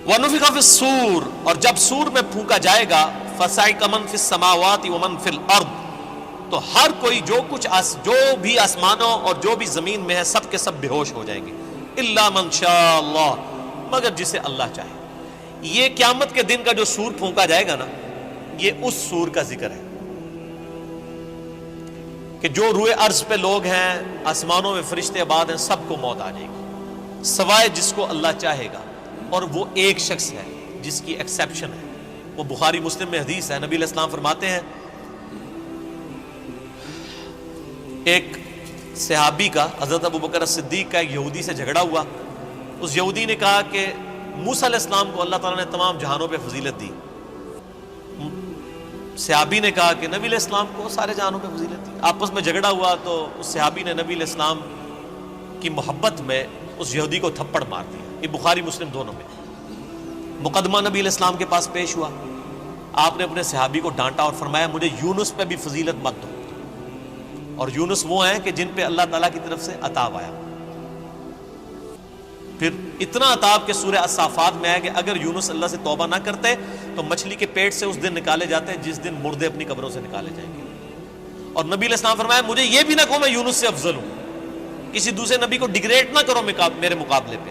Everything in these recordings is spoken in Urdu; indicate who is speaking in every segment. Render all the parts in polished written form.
Speaker 1: وَنُفِخَ فِي الصُّورِ، اور جب سور میں پھونکا جائے گا، فَصَعِقَ مَن فِي السَّمَاوَاتِ وَمَن فِي الْأَرْضِ، تو ہر کوئی جو بھی آسمانوں اور جو بھی زمین میں ہے سب کے سب بے ہوش ہو جائیں گے، اِلَّا مَن شَاءَ اللَّهُ، مگر جسے اللہ چاہے۔ یہ قیامت کے دن کا جو سور پھونکا جائے گا نا، یہ اس سور کا ذکر ہے کہ جو روئے ارض پہ لوگ ہیں، آسمانوں میں فرشتے آباد ہیں، سب کو موت آ جائے گی سوائے جس کو اللہ چاہے گا، اور وہ ایک شخص ہے جس کی ایکسیپشن ہے، وہ بخاری مسلم میں حدیث ہے، نبی علیہ السلام فرماتے ہیں ایک صحابی کا، حضرت ابوبکر صدیق کا ایک یہودی سے جھگڑا ہوا، اس یہودی نے کہا کہ موسیٰ علیہ السلام کو اللہ تعالیٰ نے تمام جہانوں پہ فضیلت دی، صحابی نے کہا کہ نبی علیہ السلام کو سارے جہانوں پہ فضیلت دی، آپس میں جھگڑا ہوا تو اس صحابی نے نبی علیہ السلام کی محبت میں اس یہودی کو تھپڑ مار دیا۔ یہ بخاری مسلم دونوں میں مقدمہ نبی علیہ السلام کے پاس پیش ہوا، آپ نے اپنے صحابی کو ڈانٹا اور فرمایا مجھے یونس پہ بھی فضیلت مت دو، اور یونس وہ ہیں کہ جن پہ اللہ تعالیٰ کی طرف سے عطاب آیا، پھر اتنا عطاب کہ سورہ الصافات میں ہے کہ اگر یونس اللہ سے توبہ نہ کرتے تو مچھلی کے پیٹ سے اس دن نکالے جاتے ہیں جس دن مردے اپنی قبروں سے نکالے جائیں گے، اور نبی علیہ السلام فرمایا مجھے یہ بھی نہ کہو میں یونس سے افضل ہوں، کسی دوسرے نبی کو ڈیگریڈ نہ کرو میرے مقابلے پہ،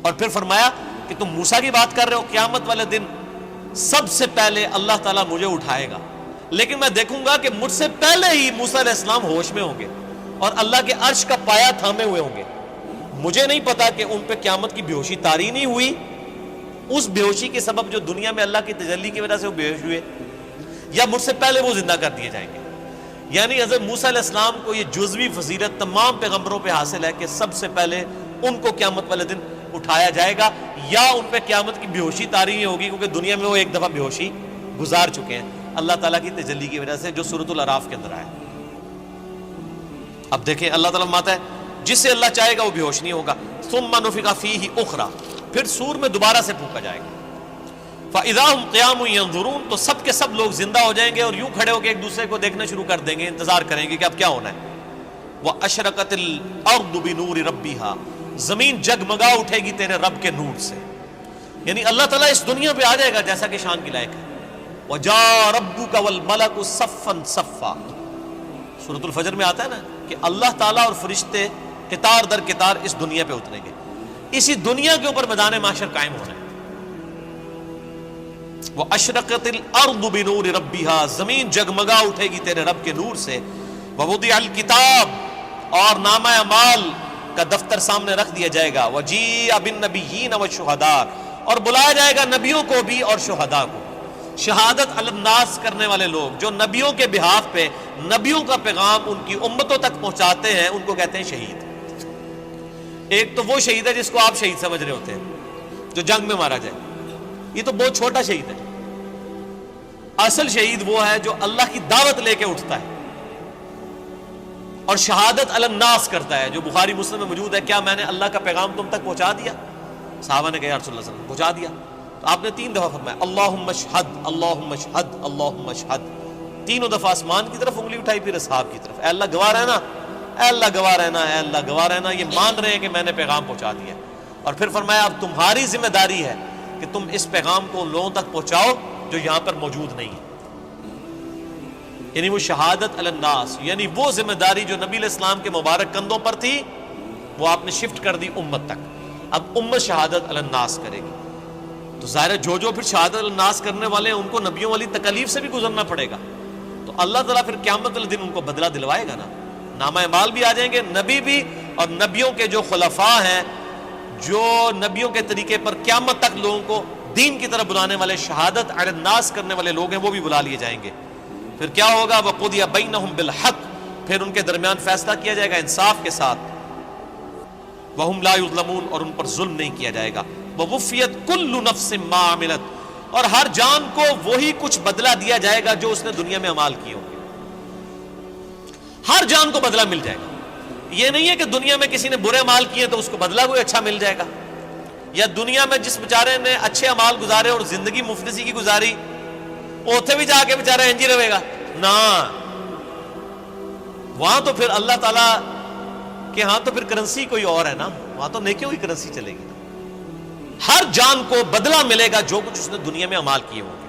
Speaker 1: اور پھر فرمایا کہ تم موسیٰ کی بات کر رہے ہو، قیامت والے دن سب سے پہلے اللہ تعالیٰ مجھے اٹھائے گا، لیکن میں دیکھوں گا کہ مجھ سے پہلے ہی موسیٰ علیہ السلام ہوش میں ہوں گے اور اللہ کے عرش کا پایا تھامے ہوئے ہوں گے، مجھے نہیں پتا کہ ان پہ قیامت کی بے ہوشی طاری نہیں ہوئی، اس بے ہوشی کے سبب جو دنیا میں اللہ کی تجلی کی وجہ سے وہ بے ہوش ہوئے، یا مجھ سے پہلے وہ زندہ کر دیے جائیں گے۔ یعنی حضرت موسیٰ علیہ السلام کو یہ جزوی فضیلت تمام پیغمبروں پہ حاصل ہے کہ سب سے پہلے ان کو قیامت والے دن اٹھایا جائے گا، یا ان پہ قیامت کی بے ہوشی طاری نہیں ہوگی کیونکہ دنیا میں وہ ایک دفعہ بے ہوشی گزار چکے ہیں اللہ تعالیٰ کی تجلی کی وجہ سے، جو سورۃ الاعراف کے اندر آیا۔ اب دیکھیں اللہ تعالیٰ فرماتا ہے جسے اللہ چاہے گا وہ بے ہوش نہیں ہوگا، ثم نفخ فیہ اخری، پھر سور میں دوبارہ سے پھونکا جائے گا، فاذا هم قیام ینظرون، تو سب کے سب لوگ زندہ ہو جائیں گے اور یوں کھڑے ہو کے ایک دوسرے کو دیکھنا شروع کر دیں گے، انتظار کریں گے کہ اب کیا ہونا ہے۔ واشرقت الارض بنور ربها، زمین جگمگا اٹھے گی تیرے رب کے نور سے، یعنی اللہ تعالیٰ اس دنیا پہ آ جائے گا جیسا کہ شان کی لائق ہے۔ وجاء ربک والملک صفا صفا، سورۃ الفجر میں آتا ہے نا کہ اللہ تعالیٰ اور فرشتے قطار در قطار اس دنیا پہ اتریں گے، اسی دنیا کے اوپر میدان محشر قائم ہونا ہے۔ واشرقت الارض بنور ربها، زمین جگمگا اٹھے گی تیرے رب کے نور سے۔ ووضع الکتاب، اور نامہ اعمال کا دفتر سامنے رکھ دیا جائے گا۔ وجیء بالنبیین والشہداء، اور بلایا جائے گا نبیوں کو بھی اور شہداء کو، شہادت علی الناس کرنے والے لوگ جو نبیوں کے بہاف پہ نبیوں کا پیغام ان کی امتوں تک پہنچاتے ہیں، ان کو کہتے ہیں شہید۔ ایک تو وہ شہید ہے جس کو آپ شہید سمجھ رہے ہوتے ہیں جو جنگ میں مارا جائے، یہ تو بہت چھوٹا شہید ہے، اصل شہید وہ ہے جو اللہ کی دعوت لے کے اٹھتا ہے اور شہادت علی الناس کرتا ہے، جو بخاری مسلم میں موجود ہے، کیا میں نے اللہ کا پیغام تم تک پہنچا دیا؟ صحابہ نے کہا یا رسول اللہ صلی اللہ علیہ وسلم پہنچا دیا، تو آپ نے 3 دفعہ فرمایا اللہم اشہد اللہم اشہد اللہم اشہد، تینوں دفعہ آسمان کی طرف انگلی اٹھائی، پھر اصحاب کی طرف، اے اللہ گواہ رہنا، اے اللہ گواہ رہنا، اے اللہ گواہ رہنا، یہ مان رہے ہیں کہ میں نے پیغام پہنچا دیا، اور پھر فرمایا اب تمہاری ذمہ داری ہے کہ تم اس پیغام کو ان لوگوں تک پہنچاؤ جو یہاں پر موجود نہیں ہے، یعنی وہ شہادت علی الناس، یعنی وہ ذمہ داری جو نبی علیہ السلام کے مبارک کندھوں پر تھی وہ آپ نے شفٹ کر دی امت تک، اب امت شہادت علی الناس کرے گی، تو ظاہر ہے جو پھر شہادت علی الناس کرنے والے ہیں ان کو نبیوں والی تکلیف سے بھی گزرنا پڑے گا، تو اللہ تعالیٰ پھر قیامت والے دن ان کو بدلہ دلوائے گا نا، نامہ اعمال بھی آ جائیں گے، نبی بھی، اور نبیوں کے جو خلفاء ہیں جو نبیوں کے طریقے پر قیامت تک لوگوں کو دین کی طرف بلانے والے، شہادت علی الناس کرنے والے لوگ ہیں، وہ بھی بلا لیے جائیں گے۔ پھر کیا ہوگا؟ وَقُضِيَ بَيْنَهُمْ بِالْحَقِّ، پھر ان کے درمیان فیصلہ کیا جائے گا انصاف کے ساتھ، وَهُمْ لَا يُظْلَمُونَ، اور ان پر ظلم نہیں کیا جائے گا، وَوُفِّيَتْ كُلُّ نَفْسٍ مَّا عَمِلَتْ، اور ہر جان کو وہی کچھ بدلہ دیا جائے گا جو اس نے دنیا میں اعمال کیے ہوں گے، ہر جان کو بدلہ مل جائے گا، یہ نہیں ہے کہ دنیا میں کسی نے برے اعمال کیے تو اس کو بدلہ کوئی اچھا مل جائے گا، یا دنیا میں جس بیچارے نے اچھے اعمال گزارے اور زندگی مفلسی کی گزاری اوتھے بھی جا کے بیچارہ انجی رہے گا، نہ، وہاں تو پھر اللہ تعالیٰ کہ ہاں تو پھر کرنسی کوئی اور ہے نا، وہاں تو نیکیوں کی کرنسی چلے گی، ہر جان کو بدلہ ملے گا جو کچھ اس نے دنیا میں اعمال کیے ہوں گے.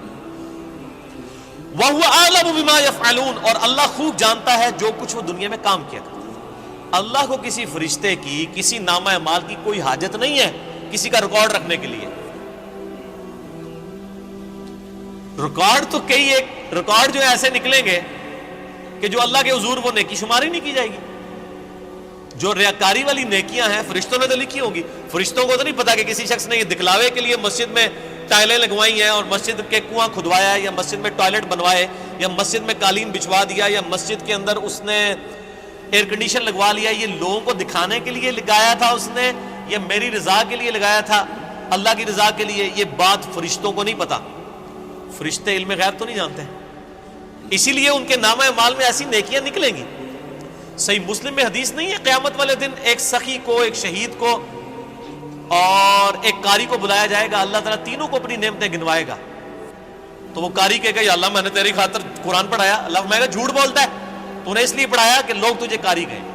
Speaker 1: وَهُوَ أَعْلَمُ بِمَا يَفْعَلُونَ, اور اللہ خوب جانتا ہے جو کچھ وہ دنیا میں کام کیا کرتے ہیں. اللہ کو کسی فرشتے کی, کسی نامہ اعمال کی کوئی حاجت نہیں ہے کسی کا ریکارڈ رکھنے کے لیے. ریکارڈ تو کئی ایک ریکارڈ جو ایسے نکلیں گے کہ جو اللہ کے حضور وہ نیکی شماری نہیں کی جائے گی. جو ریاکاری والی نیکیاں ہیں فرشتوں نے تو لکھی ہوگی. فرشتوں کو تو نہیں پتا کہ کسی شخص نے یہ دکھلاوے کے لیے مسجد میں ٹائلیں لگوائی ہیں اور مسجد کے کنواں کھدوایا ہے, یا مسجد میں ٹوائلٹ بنوائے, یا مسجد میں قالین بچھوا دیا, یا مسجد کے اندر اس نے ایئر کنڈیشن لگوا لیا, یہ لوگوں کو دکھانے کے لیے لگایا تھا اس نے, یا میری رضا کے لیے لگایا تھا, اللہ کی رضا کے لیے, یہ بات فرشتوں کو نہیں پتا. فرشتے علم غیب تو نہیں جانتے, اسی لیے ان کے نامہ اعمال میں ایسی نیکیاں نکلیں گی. صحیح مسلم میں حدیث نہیں ہے قیامت والے دن ایک سخی کو, ایک شہید کو اور ایک قاری کو بلایا جائے گا, اللہ تعالیٰ تینوں کو اپنی نعمتیں گنوائے گا. تو وہ قاری کہے گا یا اللہ میں نے تیری خاطر قرآن پڑھایا. اللہ فرمائے گا جھوٹ بولتا ہے, تو نے اس لیے پڑھایا کہ لوگ تجھے قاری کہیں.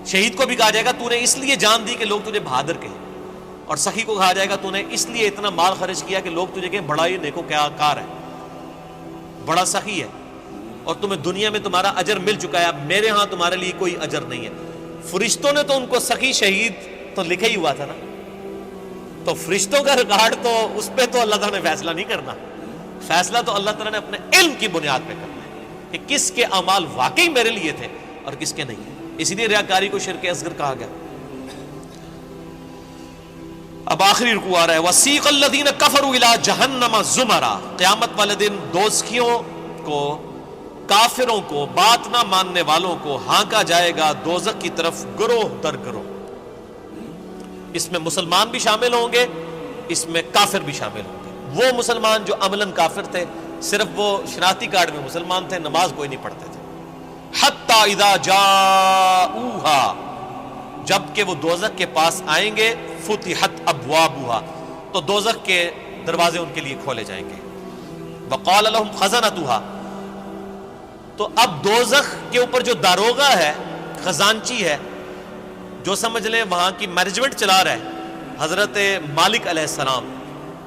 Speaker 1: شہید کو بھی کہا جائے گا تو نے اس لیے جان دی کہ لوگ تجھے بہادر کہیں. اور سخی کو کہا جائے گا تو نے اس لیے اتنا مال خرچ کیا کہ لوگ تجھے کہیں بڑا ہی نیکو کیا کار ہے, بڑا سخی ہے, اور تمہیں دنیا میں تمہارا اجر مل چکا ہے, اب میرے ہاں تمہارے لیے کوئی اجر نہیں ہے. فرشتوں نے تو ان کو سخی شہید تو لکھا ہی ہوا تھا نا, تو فرشتوں کا ریکارڈ تو اس پہ تو اللہ تعالیٰ نے فیصلہ نہیں کرنا. فیصلہ تو اللہ تعالیٰ نے اپنے علم کی بنیاد پہ کرنا ہے کہ کس کے اعمال واقعی میرے لیے تھے اور کس کے نہیں. اسی لیے ریاکاری کو شرک اصغر کہا گیا. اب آخری رکوع آ رہا ہے وَسِيقَ الَّذِينَ كَفَرُوا إِلَىٰ جَهَنَّمَ زُمَرًا. قیامت والے دن دوزخیوں کو, کافروں کو, بات نہ ماننے والوں کو ہانکا جائے گا دوزخ کی طرف گروہ در گروہ. اس میں مسلمان بھی شامل ہوں گے, اس میں کافر بھی شامل ہوں گے. وہ مسلمان جو عملاً کافر تھے, صرف وہ شناختی کارڈ میں مسلمان تھے, نماز کوئی نہیں پڑھتے تھے. حتی اذا جاؤہا, جب کہ وہ دوزخ کے پاس آئیں گے, فتحت ابوابہا, تو دوزخ کے دروازے ان کے لیے کھولے جائیں گے. وقال لهم خزنتہا, تو اب دوزخ کے اوپر جو داروغہ ہے, خزانچی ہے, جو سمجھ لیں وہاں کی مینجمنٹ چلا رہا ہے, حضرت مالک علیہ السلام,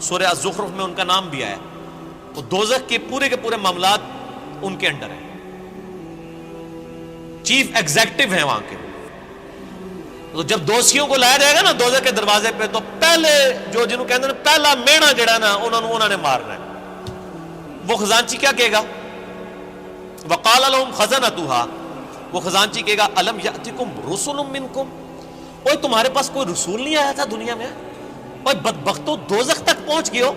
Speaker 1: سورہ الزخرف میں ان کا نام بھی آیا. تو دوزخ کے پورے معاملات ان کے انڈر ہیں, چیف ایگزیکٹو ہیں وہاں کے. تو جب دوزخیوں کو لایا جائے گا نا دوزخ کے دروازے پہ, تو پہلے جو جنہوں کہتے ہیں پہلا مینا جڑا نا انہوں نے مارنا ہے. وہ خزانچی کیا کہے گا؟ وقال لهم خزنتها, وہ خزانچی کہے گا الم یاتکم رسل منکم, اوے تمہارے پاس کوئی رسول نہیں آیا تھا دنیا میں؟ اوے بدبختو دوزخ تک پہنچ گئے ہو,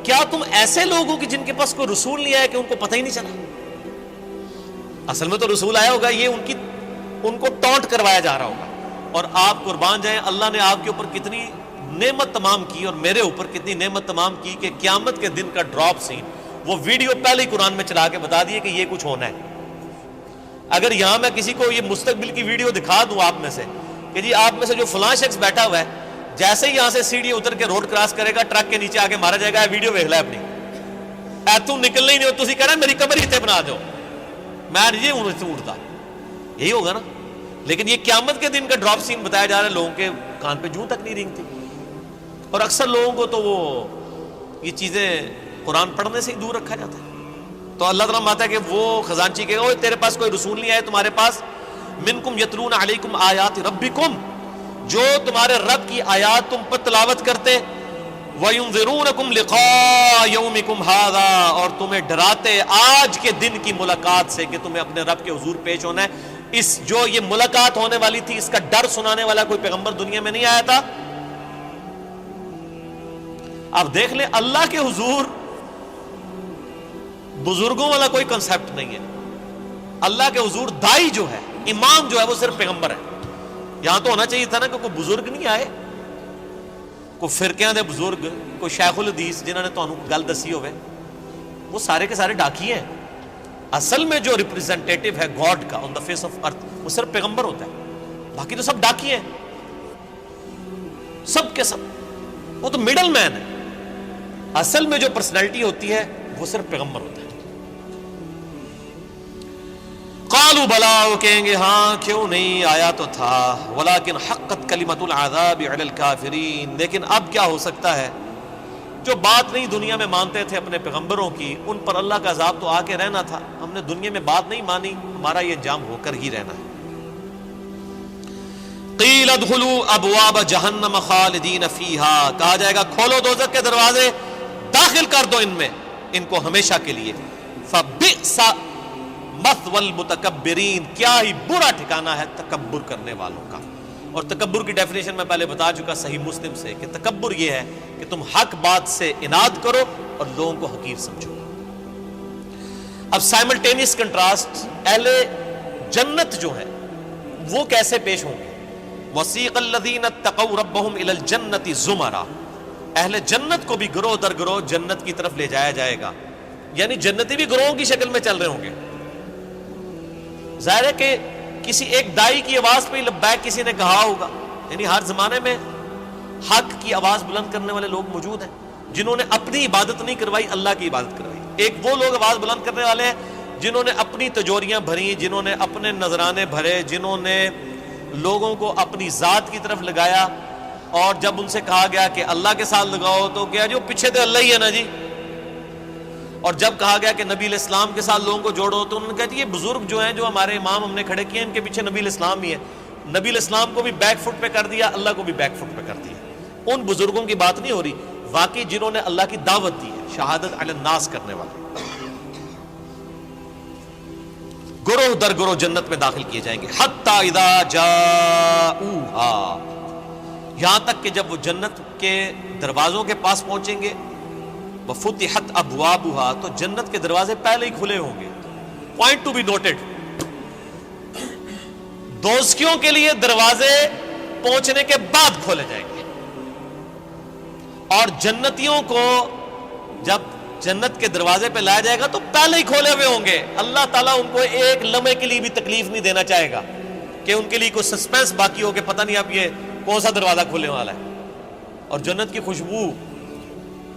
Speaker 1: کیا تم ایسے لوگ ہو کہ جن کے پاس کوئی رسول نہیں آیا کہ ان کو پتہ ہی نہیں چلا؟ اصل میں تو رسول آیا ہوگا, یہ ان کو ٹونٹ کروایا جا رہا ہوگا. اور آپ قربان جائیں, اللہ نے آپ کے اوپر کتنی نعمت تمام کی اور میرے اوپر کتنی نعمت تمام کی کہ قیامت کے دن کا ڈراپ سین وہ ویڈیو پہلے ہی قرآن میں چلا کے بتا دیے کہ یہ کچھ ہونا ہے. اگر یہاں میں کسی کو یہ مستقبل کی ویڈیو دکھا دوں آپ میں سے کہ جی آپ میں سے جو فلاں شخص بیٹھا ہوا ہے, جیسے ہی یہاں سے سیڑھی اتر کے روڈ کراس کرے گا ٹرک کے نیچے آ کے مارا جائے گا, ویڈیو ویکھ لے اپنی, اے تم نکلنا ہی نہیں ہو, تسی کہنا میری کمر ہی تے بنا دو, میں یہ ہوں سے اٹھتا, یہی ہوگا نا. لیکن یہ قیامت کے دن کا ڈراپ سین بتایا جا رہا ہے, لوگوں کے کان پہ جوں تک نہیں رینگتی. اور اکثر لوگوں کو تو وہ یہ چیزیں قرآن پڑھنے سے ہی دور رکھا جاتا ہے. تو اللہ تعالیٰ ماتا ہے کہ وہ خزانچی کہے گا تیرے پاس کوئی رسول نہیں آئے تمہارے پاس, منکم یتلون علیکم آیات ربکم, جو تمہارے رب کی آیات تم پر تلاوت کرتے, وَيُنذِرُونَكُمْ لِقَاءَ يَوْمِكُمْ هَذَا, اور تمہیں ڈراتے آج کے دن کی ملاقات سے کہ تمہیں اپنے رب کے حضور پیش ہونا ہے. اس جو یہ ملاقات ہونے والی تھی اس کا ڈر سنانے والا کوئی پیغمبر دنیا میں نہیں آیا تھا. اب دیکھ لیں اللہ کے حضور بزرگوں والا کوئی کنسپٹ نہیں ہے. اللہ کے حضور دائی جو ہے, امام جو ہے, وہ صرف پیغمبر ہے. یہاں تو ہونا چاہیے تھا نا کہ کوئی بزرگ نہیں آئے, کوئی فرقیاں دے بزرگ, کوئی شیخ الحدیث جنہوں نے تانوں گل دسی ہوئے, وہ سارے کے سارے ڈاکی ہیں. اصل میں جو ریپریزنٹیٹیو ہے گاڈ کا آن دا فیس آف ارتھ وہ صرف پیغمبر ہوتا ہے, باقی تو سب ڈاکی ہیں, سب کے سب, وہ تو مڈل مین ہے. اصل میں جو پرسنالٹی ہوتی ہے وہ صرف پیغمبر ہوتا ہے. قالوا بلا، وہ کہیں گے ہاں کیوں نہیں، آیا تو تھا، ولکن حقت کلمۃ العذاب علی الکافرین، لیکن اب کیا ہو سکتا ہے، جو بات نہیں دنیا میں مانتے تھے اپنے پیغمبروں کی، ان پر اللہ کا عذاب تو آ کے رہنا تھا، ہم نے دنیا میں بات نہیں مانی، ہمارا یہ انجام ہو کر ہی رہنا ہے۔ قیل ادخلوا ابواب جہنم خالدین فیہا، کہا جائے گا کھولو دوزخ کے دروازے، داخل کر دو ان میں، ان کو ہمیشہ کے لیے۔ فبئس مثوى المتکبرین، کیا ہی برا ٹھکانہ ہے تکبر کرنے والوں کا۔ اور تکبر کی ڈیفینیشن میں پہلے بتا چکا صحیح مسلم سے کہ تکبر یہ ہے کہ تم حق بات سے اناد کرو اور لوگوں کو حقیر سمجھو۔ اب سائملٹینیس کنٹراسٹ، اہل جنت جو ہیں وہ کیسے پیش ہوں گے؟ وسیق الذین اتقوا ربهم الی الجنۃ زمرا، اہل جنت کو بھی گروہ در گروہ جنت کی طرف لے جایا جائے گا، یعنی جنتی بھی گروہوں کی شکل میں چل رہے ہوں گے۔ ظاہر ہے کہ کسی ایک دائی کی آواز پہ لبیک کسی نے کہا ہوگا، یعنی ہر زمانے میں حق کی آواز بلند کرنے والے لوگ موجود ہیں جنہوں نے اپنی عبادت نہیں کروائی، اللہ کی عبادت کروائی۔ ایک وہ لوگ آواز بلند کرنے والے ہیں جنہوں نے اپنی تجوریاں بھری، جنہوں نے اپنے نذرانے بھرے، جنہوں نے لوگوں کو اپنی ذات کی طرف لگایا، اور جب ان سے کہا گیا کہ اللہ کے ساتھ لگاؤ تو کیا جو پیچھے تو اللہ ہی ہے نا جی، اور جب کہا گیا کہ نبی علیہ السلام کے ساتھ لوگوں کو جوڑو تو انہوں نے کہا یہ بزرگ جو ہیں جو ہمارے امام ہم نے کھڑے کیے ان کے پیچھے نبی علیہ السلام ہی ہے۔ نبی علیہ السلام کو بھی بیک فٹ پہ کر دیا، اللہ کو بھی بیک فٹ پہ کر دیا۔ ان بزرگوں کی بات نہیں ہو رہی، واقعی جنہوں نے اللہ کی دعوت دی ہے، شہادت علی الناس کرنے والے گروہ در گروہ جنت میں داخل کیے جائیں گے۔ حتی اذا جاؤہا، یہاں تک کہ جب وہ جنت کے دروازوں کے پاس پہنچیں گے، وفتحت ابوابها، تو جنت کے دروازے پہلے ہی کھلے ہوں گے۔ پوائنٹ ٹو بی نوٹڈ، دوزخیوں کے لیے دروازے پہنچنے کے بعد کھولے جائیں گے، اور جنتیوں کو جب جنت کے دروازے پہ لایا جائے گا تو پہلے ہی کھولے ہوئے ہوں گے۔ اللہ تعالیٰ ان کو ایک لمحے کے لیے بھی تکلیف نہیں دینا چاہے گا کہ ان کے لیے کوئی سسپینس باقی ہو کہ پتہ نہیں اب یہ کون سا دروازہ کھولنے والا ہے، اور جنت کی خوشبو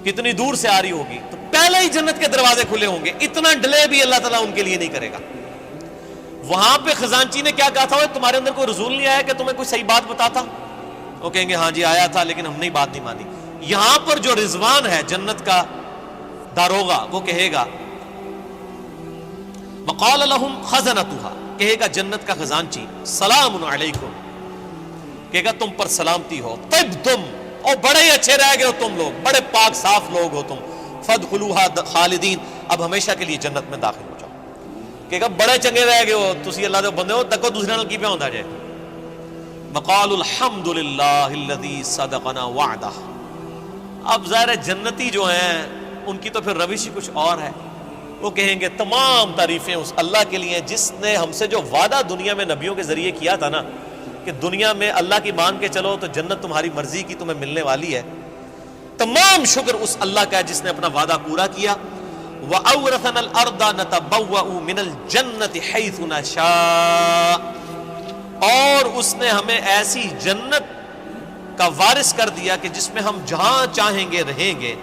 Speaker 1: کتنی دور سے آ رہی ہوگی، تو پہلے ہی جنت کے دروازے کھلے ہوں گے، اتنا ڈیلے بھی اللہ تعالیٰ ان کے لیے نہیں کرے گا۔ وہاں پہ خزانچی نے کیا کہا تھا، تمہارے اندر کوئی رسول نہیں آیا کہ تمہیں کوئی صحیح بات بتاتا؟ وہ کہیں گے ہاں جی آیا تھا لیکن ہم نے بات نہیں مانی۔ یہاں پر جو رضوان ہے جنت کا داروغہ، وہ کہے گا وقال لهم خزنتها، کہے گا جنت کا خزانچی سلام علیکم، کہے گا تم پر سلامتی ہو، طبتم، اور بڑے ہی اچھے رہ گئے ہو تم لوگ، بڑے پاک صاف لوگ ہو تم، فادخلوها خالدین، اب ہمیشہ کے لیے جنت میں داخل ہو جاؤ۔ کہے گا بڑے چنگے رہ گئے ہو تسی اللہ دے بندے ہو، تکو دوسرے نال کی پہ ہوندا جائے۔ وقالوا الحمد للہ الذی صدقنا وعدہ، اب ظاہر جنتی جو ہیں ان کی تو پھر روش ہی کچھ اور ہے، وہ کہیں گے تمام تعریفیں اس اللہ کے لیے جس نے ہم سے جو وعدہ دنیا میں نبیوں کے ذریعے کیا تھا نا کہ دنیا میں اللہ کی مان کے چلو تو جنت تمہاری مرضی کی تمہیں ملنے والی ہے، تمام شکر اس اللہ کا ہے جس نے اپنا وعدہ پورا کیا۔ وَأَوْرَثَنَا الْأَرْضَ نَتَبَوَّأُ مِنَ الْجَنَّةِ حَيْثُ نَشَاءُ، اور اس نے ہمیں ایسی جنت کا وارث کر دیا کہ جس میں ہم جہاں چاہیں گے رہیں گے۔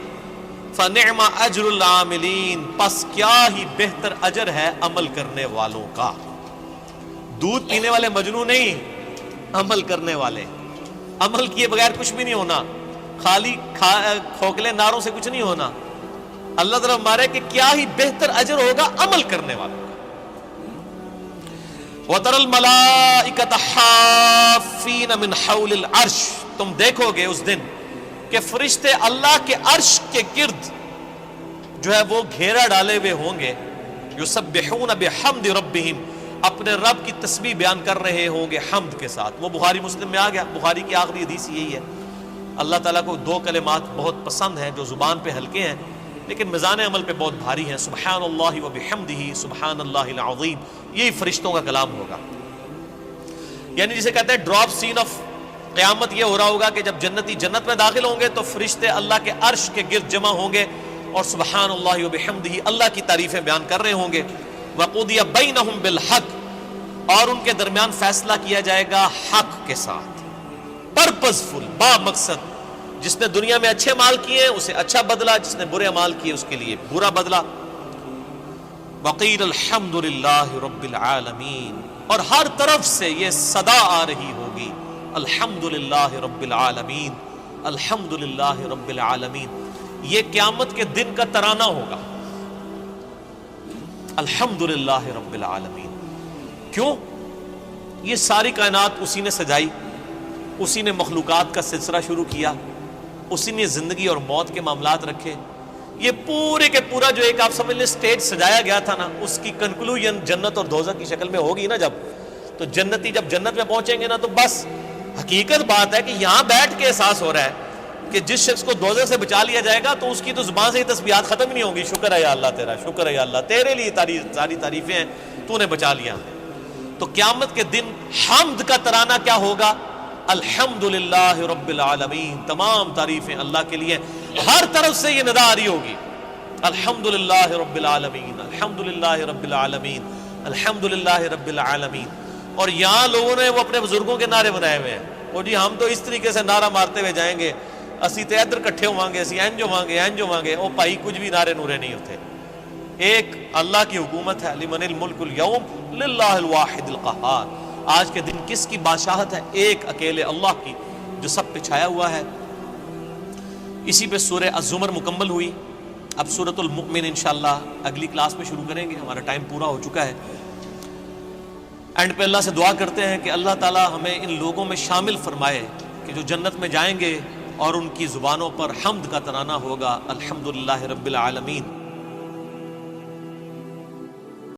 Speaker 1: فَنِعْمَ أَجْرُ الْعَامِلِينَ، پس کیا ہی بہتر اجر ہے عمل کرنے والوں کا۔ دودھ پینے والے مجنون نہیں، عمل کرنے والے، عمل کیے بغیر کچھ بھی نہیں ہونا، خالی کھوکھلے نعروں سے کچھ نہیں ہونا۔ اللہ تعالیٰ مارے کہ کیا ہی بہتر اجر ہوگا عمل کرنے والوں کا۔ وَتَرَى الْمَلَائِكَةَ حَافِّينَ مِنْ حَوْلِ الْعَرْشِ، تم دیکھو گے اس دن کہ فرشتے اللہ کے عرش کے گرد جو ہے وہ گھیرا ڈالے ہوئے ہوں گے، یسبحون بحمد ربہم، اپنے رب کی تسبیح بیان کر رہے ہوں گے حمد کے ساتھ۔ وہ بخاری مسلم میں آ گیا، بخاری کی آخری حدیث یہی ہے۔ اللہ تعالیٰ کو دو کلمات بہت پسند ہیں جو زبان پہ ہلکے ہیں لیکن میزان عمل پہ بہت بھاری ہیں، سبحان اللہ و بحمدہ سبحان اللہ العظیم، یہی فرشتوں کا کلام ہوگا۔ یعنی جسے کہتے ہیں ڈراپ سین آف قیامت یہ ہو رہا ہوگا کہ جب جنتی جنت میں داخل ہوں گے تو فرشتے اللہ کے عرش کے گرد جمع ہوں گے اور سبحان اللہ و بحمدہ اللہ کی تعریفیں بیان کر رہے ہوں گے۔ وَقُضِيَ بَيْنَهُمْ بِالْحَقِّ، اور ان کے درمیان فیصلہ کیا جائے گا حق کے ساتھ، پرپز فل، با مقصد۔ جس نے دنیا میں اچھے مال کیے اسے اچھا بدلہ، جس نے برے مال کیے اس کے لیے برا بدلہ۔ وقیل الحمد للہ رب العالمین، اور ہر طرف سے یہ صدا آ رہی ہوگی، الحمد للہ رب العالمین، الحمد للہ رب العالمین۔ یہ قیامت کے دن کا ترانہ ہوگا، الحمد للہ رب العالمین۔ کیوں؟ یہ ساری کائنات اسی نے سجائی، اسی نے مخلوقات کا سلسلہ شروع کیا، اسی نے زندگی اور موت کے معاملات رکھے۔ یہ پورے کے پورا جو ایک آپ سمجھ لیں سٹیج سجایا گیا تھا نا، اس کی کنکلوژن جنت اور دوزخ کی شکل میں ہوگی نا جب، تو جنتی جب جنت میں پہنچیں گے نا، تو بس حقیقت بات ہے کہ یہاں بیٹھ کے احساس ہو رہا ہے کہ جس شخص کو دوزخ سے بچا لیا جائے گا تو اس کی تو زبان سے ہی تسبیحات ختم ہی نہیں ہوں گی، شکر ہے یا اللہ تیرا، شکر ہے یا اللہ، تیرے لیے ساری تعریفیں ہیں، تو نے بچا لیا۔ تو قیامت کے دن حمد کا ترانہ کیا ہوگا؟ الحمد للہ رب العالمین، تمام تعریفیں اللہ کے لیے، ہر طرف سے یہ ندا آ رہی ہوگی، الحمد للہ رب العالمین، الحمد للہ رب العالمین، الحمد للہ رب العالمین۔ اور یہاں لوگوں نے وہ اپنے بزرگوں کے نعرے بنائے ہوئے ہیں، اور جی ہم تو اس طریقے سے نعرہ مارتے ہوئے جائیں گے، اسی تے ادھر کٹھے ہوانگے، اسی اینج ہوانگے، او بھائی کچھ بھی نعرے نورے نہیں ہوتے۔ ایک اللہ کی حکومت ہے، لمن الملک اليوم للہ الواحد القہار، آج کے دن کس کی بادشاہت ہے؟ ایک اکیلے اللہ کی، جو سب پہ چھایا ہوا ہے۔ اسی پہ سورہ الزمر مکمل ہوئی۔ اب سورۃ المؤمن انشاءاللہ اگلی کلاس میں شروع کریں گے، ہمارا ٹائم پورا ہو چکا ہے۔ اینڈ پہ اللہ سے دعا کرتے ہیں کہ اللہ تعالی ہمیں ان لوگوں میں شامل فرمائے کہ جو جنت میں جائیں گے اور ان کی زبانوں پر حمد کا ترانہ ہوگا، الحمدللہ رب العالمین۔